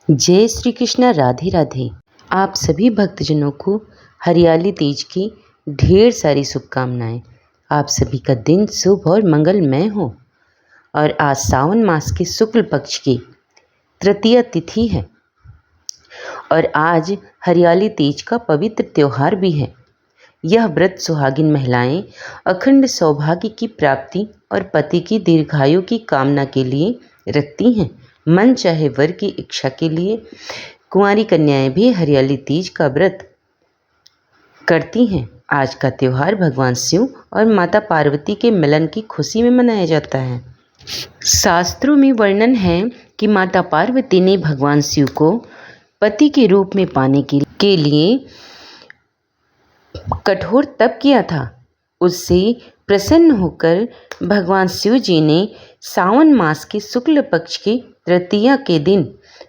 जय श्री कृष्णा। राधे राधे। आप सभी भक्तजनों को हरियाली तीज की ढेर सारी शुभकामनाएं। आप सभी का दिन शुभ और मंगलमय हो। और आज सावन मास के शुक्ल पक्ष की तृतीया तिथि है और आज हरियाली तीज का पवित्र त्योहार भी है। यह व्रत सुहागिन महिलाएं अखंड सौभाग्य की प्राप्ति और पति की दीर्घायु की कामना के लिए रखती हैं। मन चाहे वर की इच्छा के लिए कुंवारी कन्याएं भी हरियाली तीज का व्रत करती हैं। आज का त्योहार भगवान शिव और माता पार्वती के मिलन की खुशी में मनाया जाता है। शास्त्रों में वर्णन है कि माता पार्वती ने भगवान शिव को पति के रूप में पाने के लिए कठोर तप किया था। उससे प्रसन्न होकर भगवान शिव जी ने सावन मास के शुक्ल पक्ष की तृतीया के दिन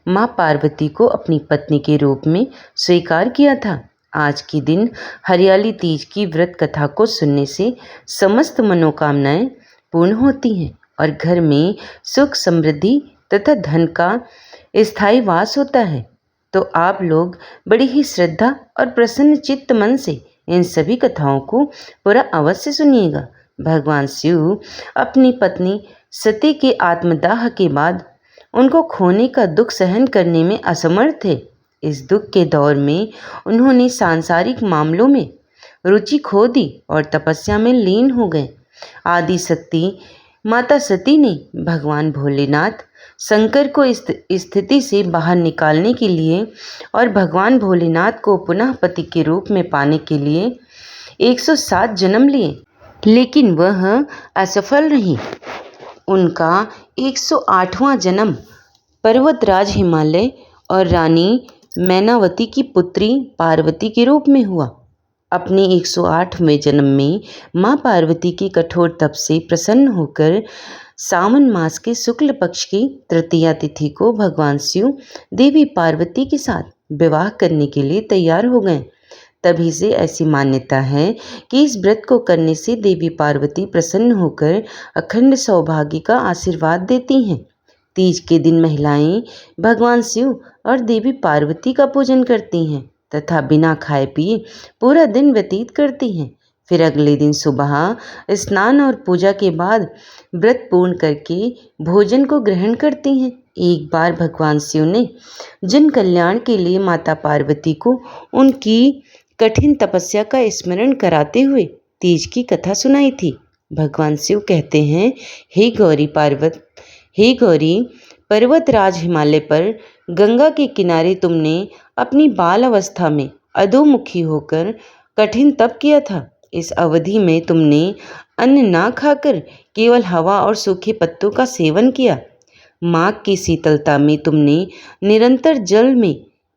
माँ पार्वती को अपनी पत्नी के रूप में स्वीकार किया था। आज के दिन हरियाली तीज की व्रत कथा को सुनने से समस्त मनोकामनाएं पूर्ण होती हैं और घर में सुख समृद्धि तथा धन का स्थायी वास होता है। तो आप लोग बड़ी ही श्रद्धा और प्रसन्न चित्त मन से इन सभी कथाओं को पूरा अवश्य सुनिएगा। भगवान शिव अपनी पत्नी सती के आत्मदाह के बाद उनको खोने का दुख सहन करने में असमर्थ थे। इस दुख के दौर में उन्होंने सांसारिक मामलों में रुचि खो दी और तपस्या में लीन हो गए। आदि शक्ति माता सती ने भगवान भोलेनाथ शंकर को इस स्थिति से बाहर निकालने के लिए और भगवान भोलेनाथ को पुनः पति के रूप में पाने के लिए 107 जन्म लिए, लेकिन वह असफल रही। उनका 108वां जन्म पर्वतराज हिमालय और रानी मैनावती की पुत्री पार्वती के रूप में हुआ। अपने 108वें जन्म में माँ पार्वती के कठोर तप से प्रसन्न होकर सावन मास के शुक्ल पक्ष की तृतीया तिथि को भगवान शिव देवी पार्वती के साथ विवाह करने के लिए तैयार हो गए। तभी से ऐसी मान्यता है कि इस व्रत को करने से देवी पार्वती प्रसन्न होकर अखंड सौभाग्य का आशीर्वाद देती हैं। तीज के दिन महिलाएं भगवान शिव और देवी पार्वती का पूजन करती हैं तथा बिना खाए पिए पूरा दिन व्यतीत करती हैं। फिर अगले दिन सुबह स्नान और पूजा के बाद व्रत पूर्ण करके भोजन को ग्रहण करती हैं। एक बार भगवान शिव ने जन कल्याण के लिए माता पार्वती को उनकी कठिन तपस्या का स्मरण कराते हुए तीज की कथा सुनाई थी। भगवान शिव कहते हैं, हे गौरी पर्वतराज हिमालय पर गंगा के किनारे तुमने अपनी बाल अवस्था में अधोमुखी होकर कठिन तप किया था। इस अवधि में तुमने अन्न ना खाकर केवल हवा और सूखे पत्तों का सेवन किया। माघ की शीतलता में तुमने निरंतर जल में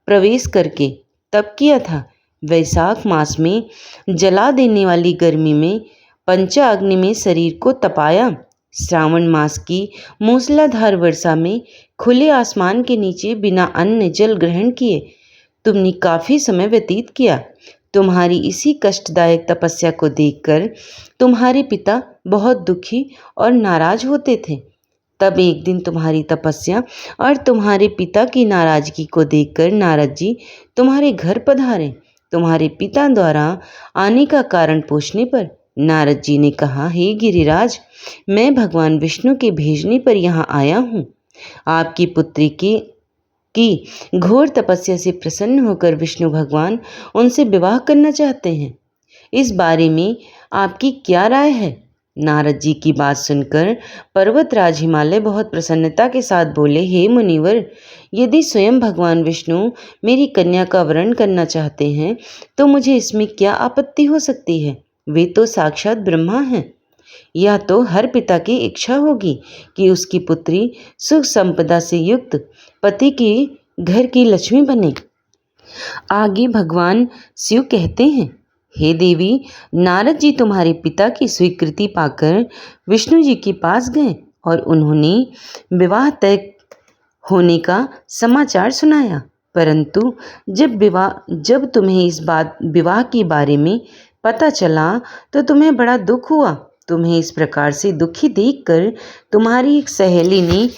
प्रवेश करके तप किया था। वैशाख मास में जला देने वाली गर्मी में पंचा अग्नि में शरीर को तपाया। श्रावण मास की मूसलाधार वर्षा में खुले आसमान के नीचे बिना अन्न जल ग्रहण किए तुमने काफ़ी समय व्यतीत किया। तुम्हारी इसी कष्टदायक तपस्या को देखकर तुम्हारे पिता बहुत दुखी और नाराज होते थे। तब एक दिन तुम्हारी तपस्या और तुम्हारे पिता की नाराजगी को देखकर नारद जी तुम्हारे घर पधारे। तुम्हारे पिता द्वारा आने का कारण पूछने पर नारद जी ने कहा, हे गिरिराज, मैं भगवान विष्णु के भेजने पर यहाँ आया हूँ। आपकी पुत्री की घोर तपस्या से प्रसन्न होकर विष्णु भगवान उनसे विवाह करना चाहते हैं। इस बारे में आपकी क्या राय है? नारद जी की बात सुनकर पर्वतराज हिमालय बहुत प्रसन्नता के साथ बोले, हे मुनिवर, यदि स्वयं भगवान विष्णु मेरी कन्या का वरण करना चाहते हैं तो मुझे इसमें क्या आपत्ति हो सकती है? वे तो साक्षात ब्रह्मा हैं। यह तो हर पिता की इच्छा होगी कि उसकी पुत्री सुख संपदा से युक्त पति के घर की लक्ष्मी बने। आगे भगवान शिव कहते हैं, हे देवी, नारद जी तुम्हारे पिता की स्वीकृति पाकर विष्णु जी के पास गए और उन्होंने विवाह तय होने का समाचार सुनाया। परंतु जब तुम्हें इस विवाह के बारे में पता चला तो तुम्हें बड़ा दुख हुआ। तुम्हें इस प्रकार से दुखी देखकर तुम्हारी एक सहेली ने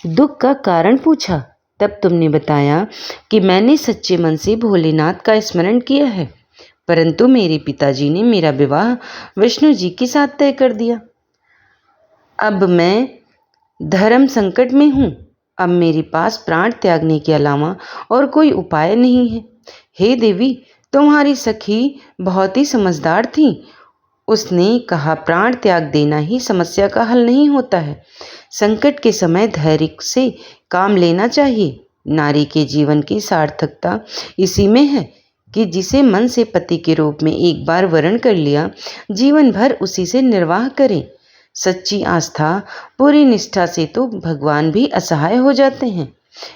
दुख का कारण पूछा। तब तुमने बताया कि मैंने सच्चे मन से भोलेनाथ का स्मरण किया है, परंतु मेरे पिताजी ने मेरा विवाह विष्णु जी के साथ तय कर दिया। अब मैं धर्म संकट में हूँ। अब मेरे पास प्राण त्यागने के अलावा और कोई उपाय नहीं है। हे देवी, तुम्हारी सखी बहुत ही समझदार थी। उसने कहा, प्राण त्याग देना ही समस्या का हल नहीं होता है। संकट के समय धैर्य से काम लेना चाहिए। नारी के जीवन की सार्थकता इसी में है कि जिसे मन से पति के रूप में एक बार वरण कर लिया, जीवन भर उसी से निर्वाह करें। सच्ची आस्था, पूरी निष्ठा से तो भगवान भी असहाय हो जाते हैं।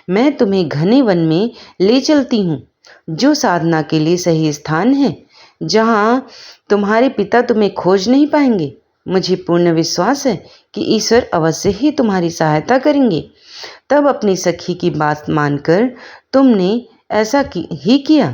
मैं तुम्हें घने वन में ले चलती हूँ, जो साधना के लिए सही स्थान है, जहाँ तुम्हारे पिता तुम्हें खोज नहीं पाएंगे। मुझे पूर्ण विश्वास है कि ईश्वर अवश्य ही तुम्हारी सहायता करेंगे। तब अपनी सखी की बात मानकर तुमने ऐसा ही किया।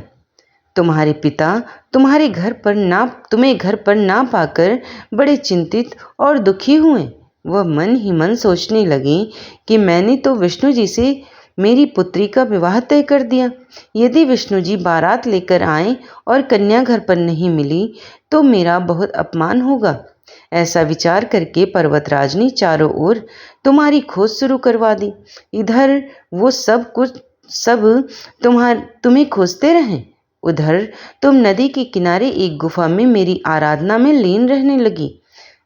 तुम्हारे पिता तुम्हें घर पर ना पाकर बड़े चिंतित और दुखी हुए। वह मन ही मन सोचने लगे कि मैंने तो विष्णु जी से मेरी पुत्री का विवाह तय कर दिया। यदि विष्णु जी बारात लेकर आए और कन्या घर पर नहीं मिली तो मेरा बहुत अपमान होगा। ऐसा विचार करके पर्वतराज ने चारों ओर तुम्हारी खोज शुरू करवा दी। इधर वो सब तुम्हें खोजते रहें, उधर तुम नदी के किनारे एक गुफा में मेरी आराधना में लीन रहने लगी।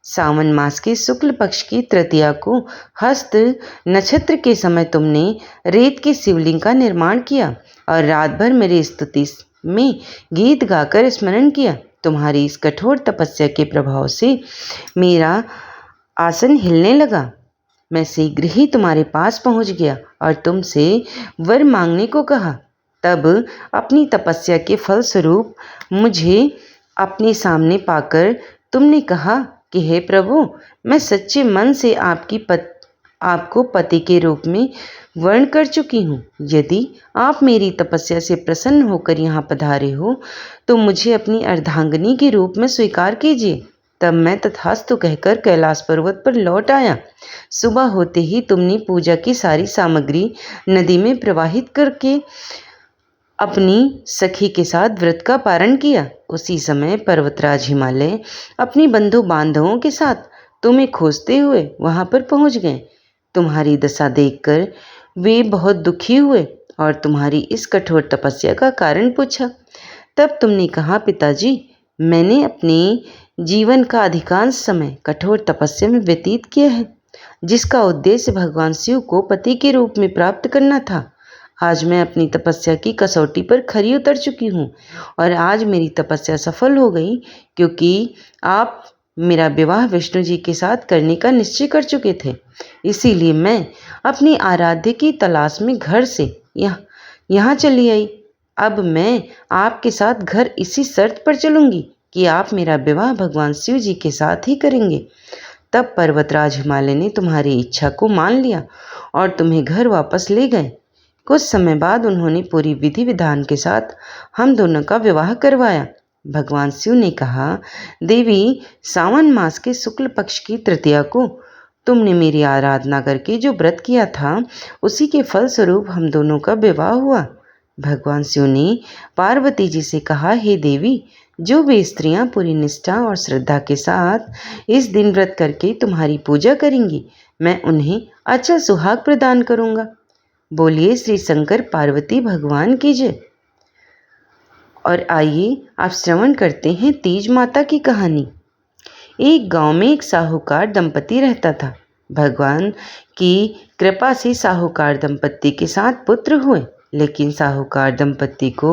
सावन मास के शुक्ल पक्ष की तृतीया को हस्त नक्षत्र के समय तुमने रेत के शिवलिंग का निर्माण किया और रात भर मेरी स्तुति में गीत गाकर स्मरण किया। तुम्हारी इस कठोर तपस्या के प्रभाव से मेरा आसन हिलने लगा। मैं शीघ्र ही तुम्हारे पास पहुंच गया और तुमसे वर मांगने को कहा। तब अपनी तपस्या के फलस्वरूप मुझे अपने सामने पाकर तुमने कहा कि हे प्रभु, मैं सच्चे मन से आपको पति के रूप में वर्ण कर चुकी हूँ। यदि आप मेरी तपस्या से प्रसन्न होकर यहाँ पधारे हो तो मुझे अपनी अर्धांगिनी के रूप में स्वीकार कीजिए। तब मैं तथास्तु कहकर कैलाश पर्वत पर लौट आया। सुबह होते ही तुमने पूजा की सारी सामग्री नदी में प्रवाहित करके अपनी सखी के साथ व्रत का पारण किया। उसी समय पर्वतराज हिमालय अपनी बंधु बांधवों के साथ तुम्हें खोजते हुए वहां पर पहुंच गए। तुम्हारी दशा देखकर वे बहुत दुखी हुए और तुम्हारी इस कठोर तपस्या का कारण पूछा। तब तुमने कहा, पिताजी, मैंने अपने जीवन का अधिकांश समय कठोर तपस्या में व्यतीत किया है, जिसका उद्देश्य भगवान शिव को पति के रूप में प्राप्त करना था। आज मैं अपनी तपस्या की कसौटी पर खरी उतर चुकी हूँ और आज मेरी तपस्या सफल हो गई, क्योंकि आप मेरा विवाह विष्णु जी के साथ करने का निश्चय कर चुके थे। इसीलिए मैं अपनी आराध्य की तलाश में घर से यहाँ चली आई। अब मैं आपके साथ घर इसी शर्त पर चलूँगी कि आप मेरा विवाह भगवान शिव जी के साथ ही करेंगे। तब पर्वतराज हिमालय ने तुम्हारी इच्छा को मान लिया और तुम्हें घर वापस ले गए। कुछ समय बाद उन्होंने पूरी विधि विधान के साथ हम दोनों का विवाह करवाया। भगवान शिव ने कहा, देवी, सावन मास के शुक्ल पक्ष की तृतीया को तुमने मेरी आराधना करके जो व्रत किया था, उसी के फलस्वरूप हम दोनों का विवाह हुआ। भगवान शिव ने पार्वती जी से कहा, हे देवी, जो वे स्त्रियां पूरी निष्ठा और श्रद्धा के साथ इस दिन व्रत करके तुम्हारी पूजा करेंगी, मैं उन्हें अच्छा सुहाग प्रदान करूंगा। बोलिए श्री शंकर पार्वती भगवान की जय। और आइए आप श्रवण करते हैं तीज माता की कहानी। एक गांव में एक साहूकार दंपति रहता था। भगवान की कृपा से साहूकार दंपति के 7 पुत्र हुए, लेकिन साहूकार दंपति को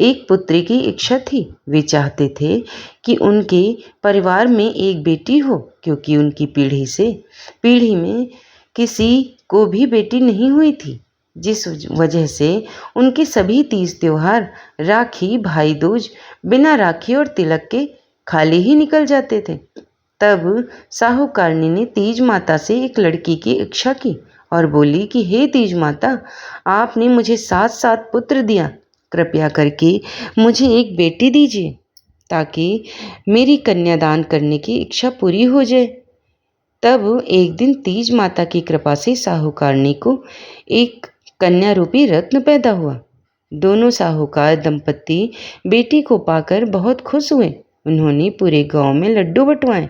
एक पुत्री की इच्छा थी। वे चाहते थे कि उनके परिवार में एक बेटी हो, क्योंकि उनकी पीढ़ी में किसी को भी बेटी नहीं हुई थी, जिस वजह से उनके सभी तीज त्योहार, राखी, भाई दूज बिना राखी और तिलक के खाली ही निकल जाते थे। तब साहूकारनी ने तीज माता से एक लड़की की इच्छा की और बोली कि हे तीज माता, आपने मुझे 7 पुत्र दिया, कृपया करके मुझे एक बेटी दीजिए ताकि मेरी कन्यादान करने की इच्छा पूरी हो जाए। तब एक दिन तीज माता की कृपा से साहूकारनी को एक कन्या रूपी रत्न पैदा हुआ। दोनों साहूकार दंपत्ति बेटी को पाकर बहुत खुश हुए। उन्होंने पूरे गांव में लड्डू बंटवाए।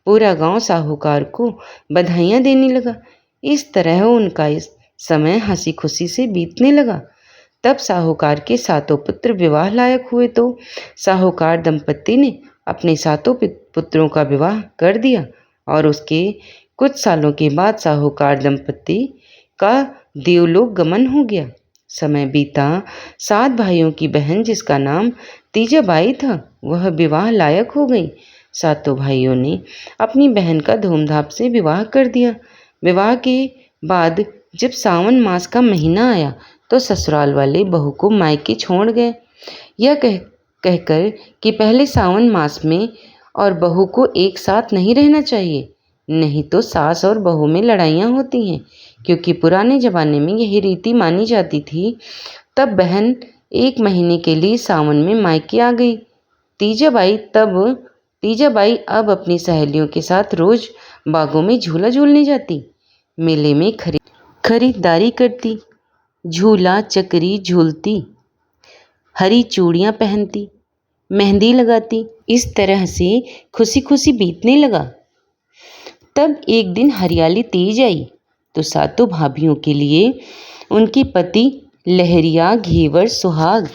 पूरा गांव साहूकार को बधाइयां देने लगा। इस तरह उनका इस समय हंसी खुशी से बीतने लगा। तब साहूकार के सातों पुत्र विवाह लायक हुए तो साहूकार दंपत्ति ने अपने सातों पुत्रों का विवाह कर दिया और उसके कुछ सालों के बाद साहूकार दंपत्ति का देवलोक गमन हो गया। समय बीता। 7 भाइयों की बहन जिसका नाम तीजाबाई था वह विवाह लायक हो गई। सातों भाइयों ने अपनी बहन का धूमधाम से विवाह कर दिया। विवाह के बाद जब सावन मास का महीना आया तो ससुराल वाले बहू को मायके छोड़ गए, यह कहकर कि पहले सावन मास में और बहू को एक साथ नहीं रहना चाहिए, नहीं तो सास और बहू में लड़ाइयाँ होती हैं। क्योंकि पुराने ज़माने में यही रीति मानी जाती थी। तब बहन 1 महीने के लिए सावन में मायके आ गई। तीजाबाई अब अपनी सहेलियों के साथ रोज बागों में झूला झूलने जाती, मेले में खरीदारी करती, झूला चकरी झूलती, हरी चूड़ियाँ पहनती, मेहंदी लगाती। इस तरह से खुशी खुशी बीतने लगा। तब एक दिन हरियाली तीज आई तो सातों भाभियों के लिए उनके पति लहरिया घेवर सुहाग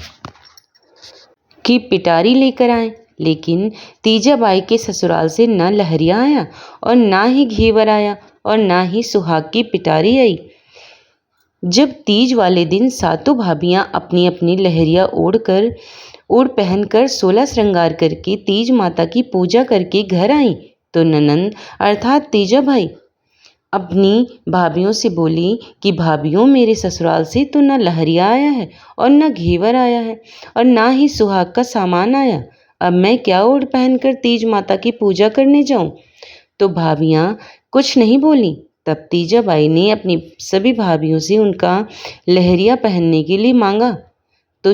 की पिटारी लेकर आए। लेकिन तीजाबाई के ससुराल से न लहरिया आया और ना ही घेवर आया और ना ही सुहाग की पिटारी आई। जब तीज वाले दिन सातों भाभियां अपनी अपनी लहरिया ओढ़ पहनकर 16 श्रृंगार करके तीज माता की पूजा करके घर आईं तो ननंद अर्थात तीजाबाई अपनी भाभियों से बोली कि भाभियों, मेरे ससुराल से तो न लहरिया आया है और न घेवर आया है और ना ही सुहाग का सामान आया। अब मैं क्या ओढ़ पहनकर तीज माता की पूजा करने जाऊं? तो भाभियां कुछ नहीं बोली। तब तीजाबाई ने अपनी सभी भाभियों से उनका लहरिया पहनने के लिए मांगा तो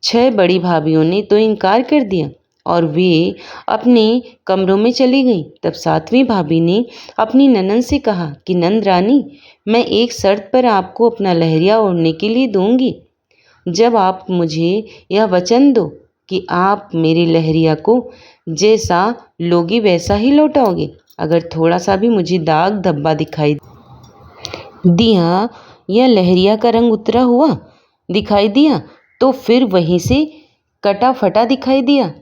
6 बड़ी भाभियों ने तो इनकार कर दिया और वे अपने कमरों में चली गईं। तब 7वीं भाभी ने अपनी ननंद से कहा कि नंद रानी, मैं एक शर्त पर आपको अपना लहरिया ओढ़ने के लिए दूंगी। जब आप मुझे यह वचन दो कि आप मेरे लहरिया को जैसा लोगी वैसा ही लौटाओगे। अगर थोड़ा सा भी मुझे दाग धब्बा दिखाई दिया या लहरिया का रंग उतरा हुआ दिखाई दिया तो फिर वहीं से कटा फटा दिखाई दिया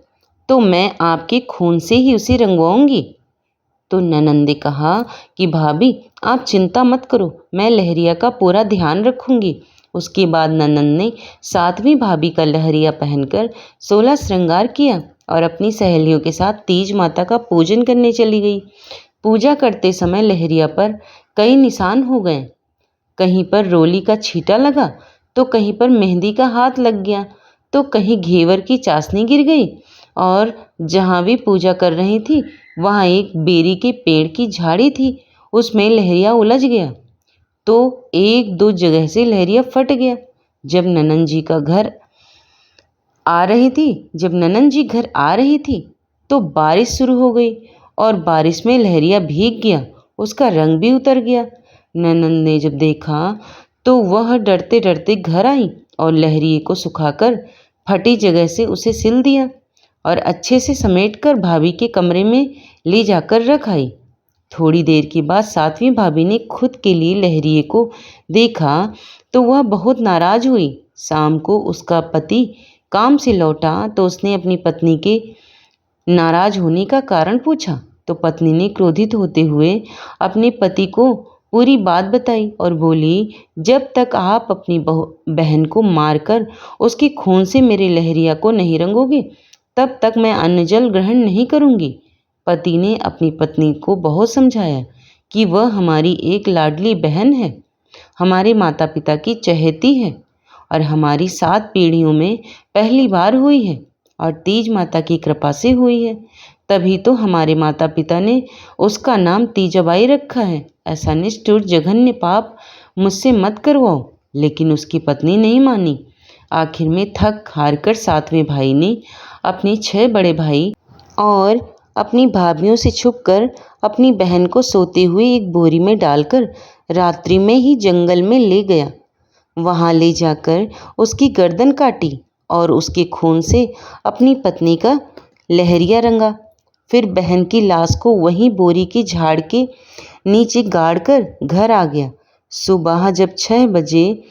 तो मैं आपके खून से ही उसे रंगवाऊंगी। तो ननंद ने कहा कि भाभी, आप चिंता मत करो, मैं लहरिया का पूरा ध्यान रखूंगी। उसके बाद ननंद ने 7वीं भाभी का लहरिया पहनकर 16 श्रृंगार किया और अपनी सहेलियों के साथ तीज माता का पूजन करने चली गई। पूजा करते समय लहरिया पर कई निशान हो गए। कहीं पर रोली का छींटा लगा तो कहीं पर मेहंदी का हाथ लग गया तो कहीं घेवर की चाशनी गिर गई और जहाँ भी पूजा कर रही थी वहाँ एक बेरी के पेड़ की झाड़ी थी, उसमें लहरिया उलझ गया तो 1-2 जगह से लहरिया फट गया। जब ननंद जी घर आ रही थी तो बारिश शुरू हो गई और बारिश में लहरिया भीग गया, उसका रंग भी उतर गया। ननंद ने जब देखा तो वह डरते डरते घर आई और लहरिये को सुखाकर फटी जगह से उसे सिल दिया और अच्छे से समेटकर भाभी के कमरे में ले जाकर रख आई। थोड़ी देर के बाद 7वीं भाभी ने खुद के लिए लहरिये को देखा तो वह बहुत नाराज हुई। शाम को उसका पति काम से लौटा तो उसने अपनी पत्नी के नाराज होने का कारण पूछा तो पत्नी ने क्रोधित होते हुए अपने पति को पूरी बात बताई और बोली, जब तक आप अपनी बहन को मारकर उसके खून से मेरे लहरिया को नहीं रंगोगे तब तक मैं अन्न जल ग्रहण नहीं करूंगी। पति ने अपनी पत्नी को बहुत समझाया कि वह हमारी एक लाडली बहन है, हमारे माता पिता की चहेती है और हमारी 7 पीढ़ियों में पहली बार हुई है और तीज माता की कृपा से हुई है। तभी तो हमारे माता पिता ने उसका नाम तीजाबाई रखा है। ऐसा निष्ठुर जघन्य पाप मुझसे मत करवाओ। लेकिन उसकी पत्नी नहीं मानी। आखिर में थक हार कर 7वें भाई ने अपने 6 बड़े भाई और अपनी भाभियों से छुपकर अपनी बहन को सोते हुए एक बोरी में डालकर रात्रि में ही जंगल में ले गया। वहाँ ले जाकर उसकी गर्दन काटी और उसके खून से अपनी पत्नी का लहरिया रंगा। फिर बहन की लाश को वहीं बोरी के झाड़ के नीचे गाड़ कर घर आ गया। सुबह जब 6 बजे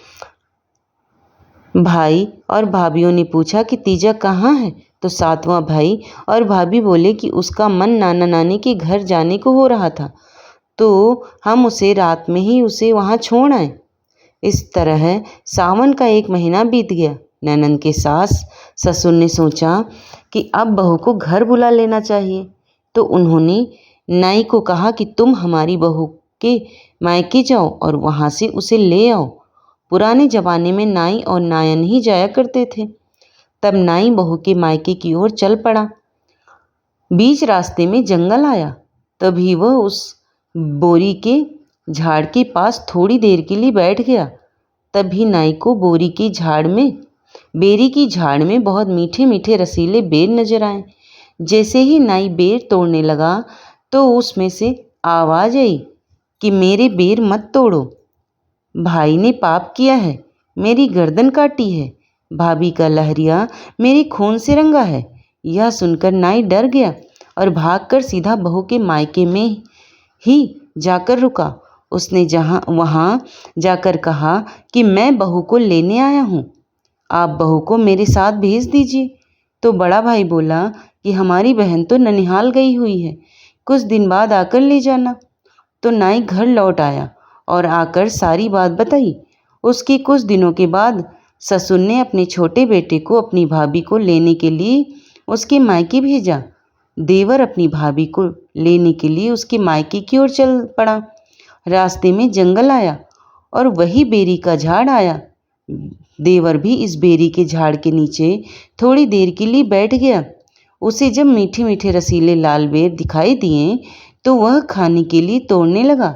भाई और भाभीियों ने पूछा कि तीजा कहाँ है, तो 7वां भाई और भाभी बोले कि उसका मन नाना नानी के घर जाने को हो रहा था, तो हम उसे रात में ही उसे वहाँ छोड़ आए। इस तरह सावन का 1 महीना बीत गया। ननंद के सास ससुर ने सोचा कि अब बहू को घर बुला लेना चाहिए, तो उन्होंने नाई को कहा कि तुम हमारी बहू के मायके जाओ और वहाँ से उसे ले आओ। पुराने जमाने में नाई और नायन ही जाया करते थे। तब नाई बहू के मायके की ओर चल पड़ा। बीच रास्ते में जंगल आया। तभी वह उस बोरी के झाड़ के पास थोड़ी देर के लिए बैठ गया। तभी नाई को बेरी की झाड़ में बहुत मीठे मीठे रसीले बेर नजर आए। जैसे ही नाई बेर तोड़ने लगा तो उसमें से आवाज आई कि मेरे बेर मत तोड़ो, भाई ने पाप किया है, मेरी गर्दन काटी है, भाभी का लहरिया मेरे खून से रंगा है। यह सुनकर नाई डर गया और भागकर सीधा बहू के मायके में ही जाकर रुका। उसने वहाँ जाकर कहा कि मैं बहू को लेने आया हूँ, आप बहू को मेरे साथ भेज दीजिए। तो बड़ा भाई बोला कि हमारी बहन तो ननिहाल गई हुई है, कुछ दिन बाद आकर ले जाना। तो नाई घर लौट आया और आकर सारी बात बताई। उसके कुछ दिनों के बाद ससुर ने अपने छोटे बेटे को अपनी भाभी को लेने के लिए उसके मायके भेजा। देवर अपनी भाभी को लेने के लिए उसके मायके की ओर चल पड़ा। रास्ते में जंगल आया और वही बेरी का झाड़ आया। देवर भी इस बेरी के झाड़ के नीचे थोड़ी देर के लिए बैठ गया। उसे जब मीठे मीठे रसीले लाल बेर दिखाई दिए तो वह खाने के लिए तोड़ने लगा।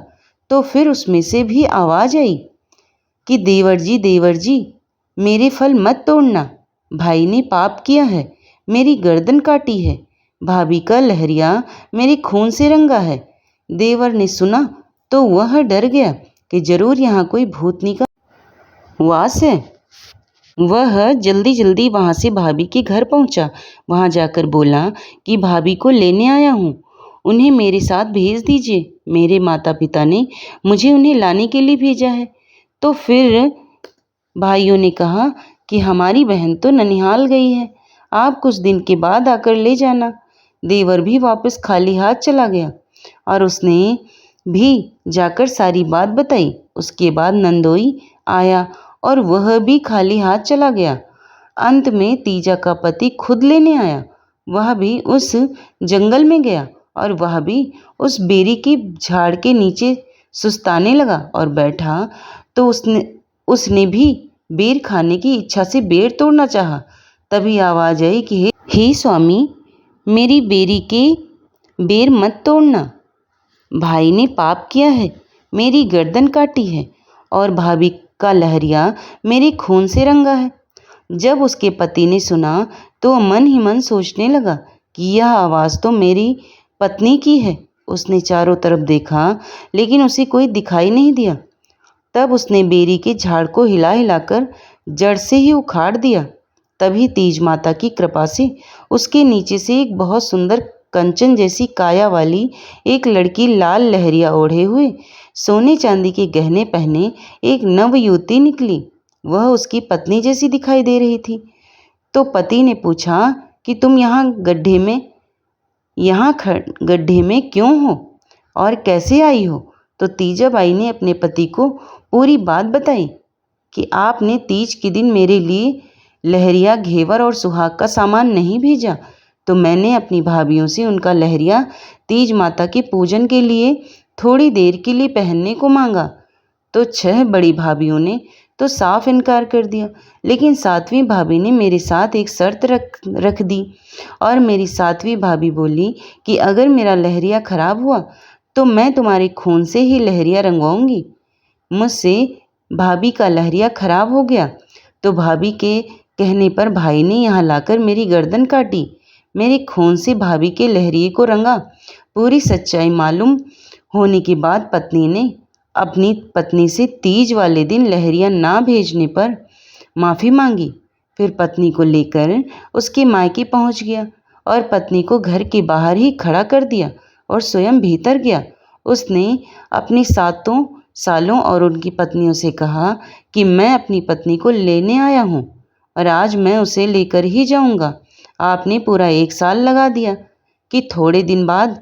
तो फिर उसमें से भी आवाज आई कि देवर जी मेरे फल मत तोड़ना, भाई ने पाप किया है, मेरी गर्दन काटी है, भाभी का लहरिया मेरे खून से रंगा है। देवर ने सुना तो वह डर गया कि जरूर यहाँ कोई भूतनी का वास है। वह जल्दी जल्दी वहाँ से भाभी के घर पहुँचा। वहाँ जाकर बोला कि भाभी को लेने आया हूँ, उन्हें मेरे साथ भेज दीजिए, मेरे माता पिता ने मुझे उन्हें लाने के लिए भेजा है। तो फिर भाइयों ने कहा कि हमारी बहन तो ननिहाल गई है, आप कुछ दिन के बाद आकर ले जाना। देवर भी वापस खाली हाथ चला गया और उसने भी जाकर सारी बात बताई। उसके बाद नंदोई आया और वह भी खाली हाथ चला गया। अंत में तीजा का पति खुद लेने आया। वह भी उस जंगल में गया और वह भी उस बेरी के झाड़ के नीचे सुस्ताने लगा और बैठा। तो उसने भी बेर खाने की इच्छा से बेर तोड़ना चाहा। तभी आवाज आई कि हे स्वामी, मेरी बेरी के बेर मत तोड़ना, भाई ने पाप किया है, मेरी गर्दन काटी है और भाभी का लहरिया मेरे खून से रंगा है। जब उसके पति ने सुना तो मन ही मन सोचने लगा कि यह आवाज़ तो मेरी पत्नी की है। उसने चारों तरफ देखा लेकिन उसे कोई दिखाई नहीं दिया। तब उसने बेरी के झाड़ को हिला हिलाकर जड़ से ही उखाड़ दिया। तभी तीज माता की कृपा से उसके नीचे से एक बहुत सुंदर कंचन जैसी काया वाली एक लड़की लाल लहरिया ओढ़े हुए सोने चांदी के गहने पहने एक नवयुवती निकली। वह उसकी पत्नी जैसी दिखाई दे रही थी। तो पति ने पूछा कि तुम यहाँ गड्ढे में क्यों हो और कैसे आई हो? तो तीजाबाई ने अपने पति को पूरी बात बताई कि आपने तीज के दिन मेरे लिए लहरिया, घेवर और सुहाग का सामान नहीं भेजा, तो मैंने अपनी भाभीयों से उनका लहरिया तीज माता के पूजन के लिए थोड़ी देर के लिए पहनने को मांगा। तो 6 बड़ी भाभीयों ने तो साफ इनकार कर दिया, लेकिन 7वीं भाभी ने मेरे साथ एक शर्त रख दी और मेरी 7वीं भाभी बोली कि अगर मेरा लहरिया खराब हुआ तो मैं तुम्हारे खून से ही लहरिया रंगवाऊंगी। मुझसे भाभी का लहरिया खराब हो गया तो भाभी के कहने पर भाई ने यहाँ लाकर मेरी गर्दन काटी, मेरे खून से भाभी के लहरिए को रंगा। पूरी सच्चाई मालूम होने के बाद पत्नी ने अपनी पत्नी से तीज वाले दिन लहरिया ना भेजने पर माफ़ी मांगी। फिर पत्नी को लेकर उसके मायके पहुंच गया और पत्नी को घर के बाहर ही खड़ा कर दिया और स्वयं भीतर गया। उसने अपनी सातों सालों और उनकी पत्नियों से कहा कि मैं अपनी पत्नी को लेने आया हूँ और आज मैं उसे लेकर ही जाऊँगा। आपने पूरा 1 साल लगा दिया कि थोड़े दिन बाद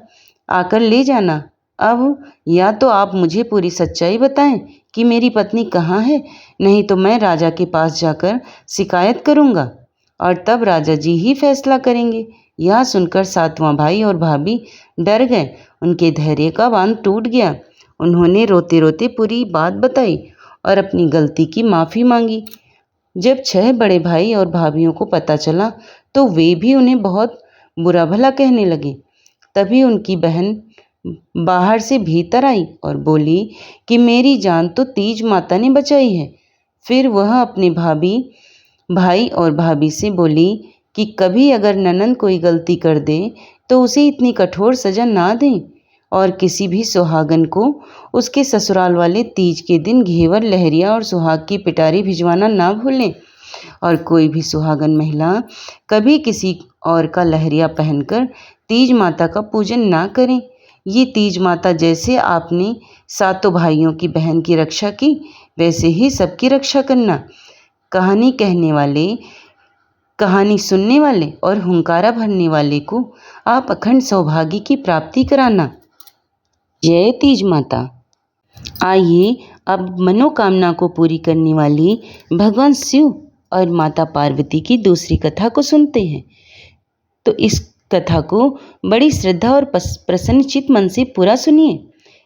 आकर ले जाना। अब या तो आप मुझे पूरी सच्चाई बताएं कि मेरी पत्नी कहाँ है, नहीं तो मैं राजा के पास जाकर शिकायत करूँगा और तब राजा जी ही फैसला करेंगे। यह सुनकर सातवां भाई और भाभी डर गए। उनके धैर्य का बांध टूट गया। उन्होंने रोते रोते पूरी बात बताई और अपनी गलती की माफ़ी मांगी। जब 6 बड़े भाई और भाभियों को पता चला तो वे भी उन्हें बहुत बुरा भला कहने लगे। तभी उनकी बहन बाहर से भीतर आई और बोली कि मेरी जान तो तीज माता ने बचाई है। फिर वह अपने भाई और भाभी से बोली कि कभी अगर ननंद कोई गलती कर दे तो उसे इतनी कठोर सज़ा ना दें और किसी भी सुहागन को उसके ससुराल वाले तीज के दिन घेवर, लहरिया और सुहाग की पिटारी भिजवाना ना भूलें और कोई भी सुहागन महिला कभी किसी और का लहरिया पहनकर तीज माता का पूजन ना करें। ये तीज माता जैसे आपने सातों भाइयों की बहन की रक्षा की वैसे ही सबकी रक्षा करना। कहानी सुनने वाले और हुंकारा भरने वाले को आप अखंड सौभाग्य की प्राप्ति कराना। जय तीज माता। आइए अब मनोकामना को पूरी करने वाली भगवान शिव और माता पार्वती की दूसरी कथा को सुनते हैं। तो इस कथा को बड़ी श्रद्धा और प्रसन्नचित मन से पूरा सुनिए।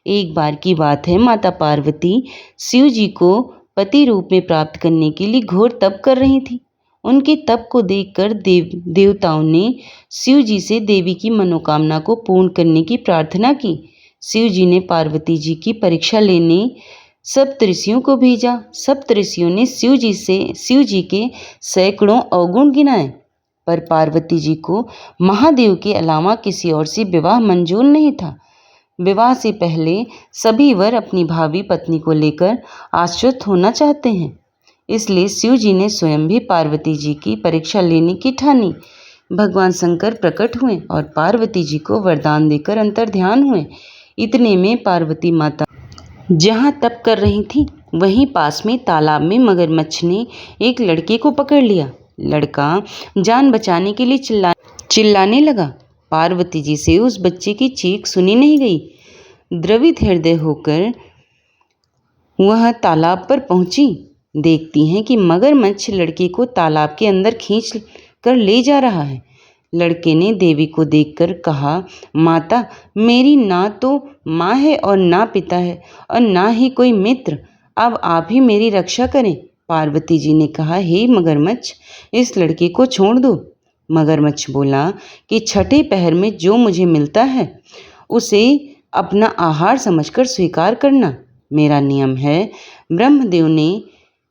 एक बार की बात है, माता पार्वती शिव जी को पति रूप में प्राप्त करने के लिए घोर तप कर रही थी। उनके तप को देखकर देवताओं ने शिव जी से देवी की मनोकामना को पूर्ण करने की प्रार्थना की। शिव जी ने पार्वती जी की परीक्षा लेने सप्तऋषियों को भेजा। सप्तऋषियों ने शिव जी के सैकड़ों अवगुण गिनाए, पर पार्वती जी को महादेव के अलावा किसी और से विवाह मंजूर नहीं था। विवाह से पहले सभी वर अपनी भावी पत्नी को लेकर आश्वस्त होना चाहते हैं, इसलिए शिव जी ने स्वयं भी पार्वती जी की परीक्षा लेने की ठानी। भगवान शंकर प्रकट हुए और पार्वती जी को वरदान देकर अंतर्ध्यान हुए। इतने में पार्वती माता जहाँ तप कर रही थी वहीं पास में तालाब में मगरमच्छ ने एक लड़के को पकड़ लिया। लड़का जान बचाने के लिए चिल्लाने लगा। पार्वती जी से उस बच्चे की चीख सुनी नहीं गई। द्रवित हृदय होकर वह तालाब पर पहुंची। देखती हैं कि मगरमच्छ लड़के को तालाब के अंदर खींच कर ले जा रहा है। लड़के ने देवी को देखकर कहा, माता, मेरी ना तो माँ है और ना पिता है और ना ही कोई मित्र, अब आप ही मेरी रक्षा करें। पार्वती जी ने कहा, हे मगरमच्छ, इस लड़के को छोड़ दो। मगरमच्छ बोला कि छठे पहर में जो मुझे मिलता है उसे अपना आहार समझकर स्वीकार करना मेरा नियम है।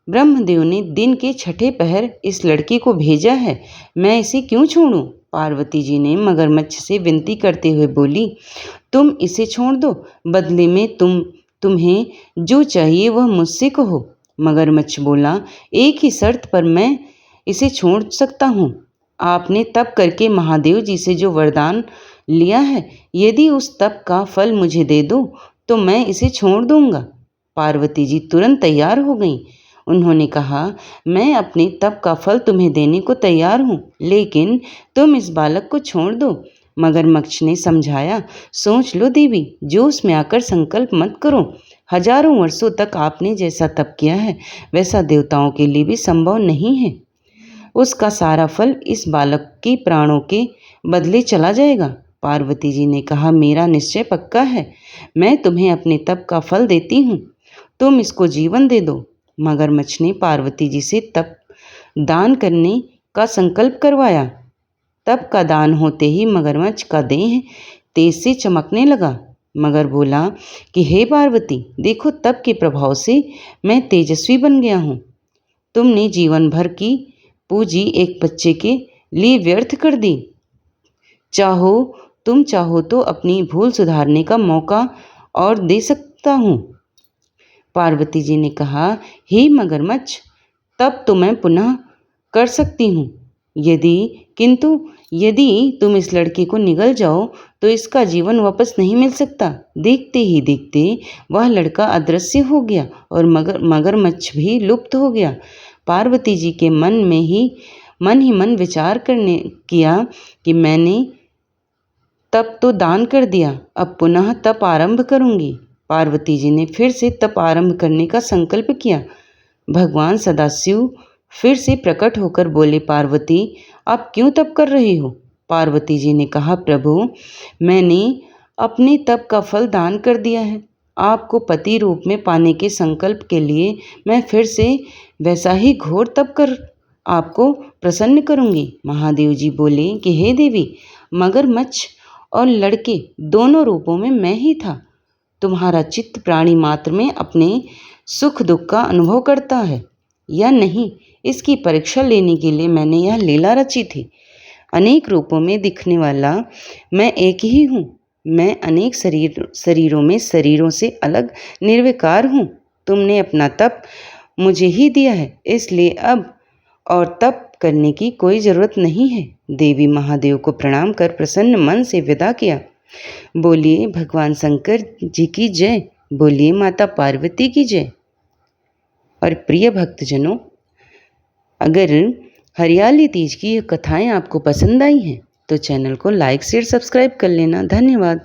ब्रह्मदेव ने दिन के छठे पहर इस लड़के को भेजा है, मैं इसे क्यों छोड़ूं? पार्वती जी ने मगरमच्छ से विनती करते हुए बोली, तुम इसे छोड़ दो, बदले में तुम्हें जो चाहिए वह मुझसे कहो। मगरमच्छ बोला, एक ही शर्त पर मैं इसे छोड़ सकता हूँ। आपने तप करके महादेव जी से जो वरदान लिया है, यदि उस तप का फल मुझे दे दो तो मैं इसे छोड़ दूंगा। पार्वती जी तुरंत तैयार हो गईं। उन्होंने कहा, मैं अपने तप का फल तुम्हें देने को तैयार हूँ, लेकिन तुम इस बालक को छोड़ दो। मगरमच्छ ने समझाया, सोच लो देवी, जोश में आकर संकल्प मत करो। हजारों वर्षों तक आपने जैसा तप किया है वैसा देवताओं के लिए भी संभव नहीं है। उसका सारा फल इस बालक के प्राणों के बदले चला जाएगा। पार्वती जी ने कहा, मेरा निश्चय पक्का है, मैं तुम्हें अपने तप का फल देती हूँ, तुम इसको जीवन दे दो। मगरमच्छ ने पार्वती जी से तप दान करने का संकल्प करवाया। तप का दान होते ही मगरमच्छ का देह तेज से चमकने लगा। मगर बोला कि हे पार्वती, देखो तप के प्रभाव से मैं तेजस्वी बन गया हूँ। तुमने जीवन भर की पूंजी एक बच्चे के लिए व्यर्थ कर दी। तुम चाहो तो अपनी भूल सुधारने का मौका और दे सकता हूँ। पार्वती जी ने कहा, हे मगरमच्छ, तब तो मैं पुनः कर सकती हूँ, किंतु यदि तुम इस लड़के को निगल जाओ तो इसका जीवन वापस नहीं मिल सकता। देखते ही देखते वह लड़का अदृश्य हो गया और मगरमच्छ भी लुप्त हो गया। पार्वती जी के मन ही मन विचार किया कि मैंने तप तो दान कर दिया, अब पुनः तप आरंभ करूंगी। पार्वती जी ने फिर से तप आरंभ करने का संकल्प किया। भगवान सदाशिव फिर से प्रकट होकर बोले, पार्वती, आप क्यों तप कर रही हो? पार्वती जी ने कहा, प्रभु, मैंने अपने तप का फल दान कर दिया है। आपको पति रूप में पाने के संकल्प के लिए मैं फिर से वैसा ही घोर तप कर आपको प्रसन्न करूंगी। महादेव जी बोले कि हे देवी, मगरमच्छ और लड़के दोनों रूपों में मैं ही था। तुम्हारा चित्त प्राणी मात्र में अपने सुख दुख का अनुभव करता है या नहीं, इसकी परीक्षा लेने के लिए मैंने यह लीला रची थी। अनेक रूपों में दिखने वाला मैं एक ही हूँ। मैं अनेक शरीरों से अलग निर्विकार हूँ। तुमने अपना तप मुझे ही दिया है, इसलिए अब और तप करने की कोई जरूरत नहीं है। देवी महादेव को प्रणाम कर प्रसन्न मन से विदा किया। बोलिए भगवान शंकर जी की जय, बोलिए माता पार्वती की जय। और प्रिय भक्तजनों, अगर हरियाली तीज की ये कथाएं आपको पसंद आई हैं तो चैनल को लाइक शेयर सब्सक्राइब कर लेना। धन्यवाद।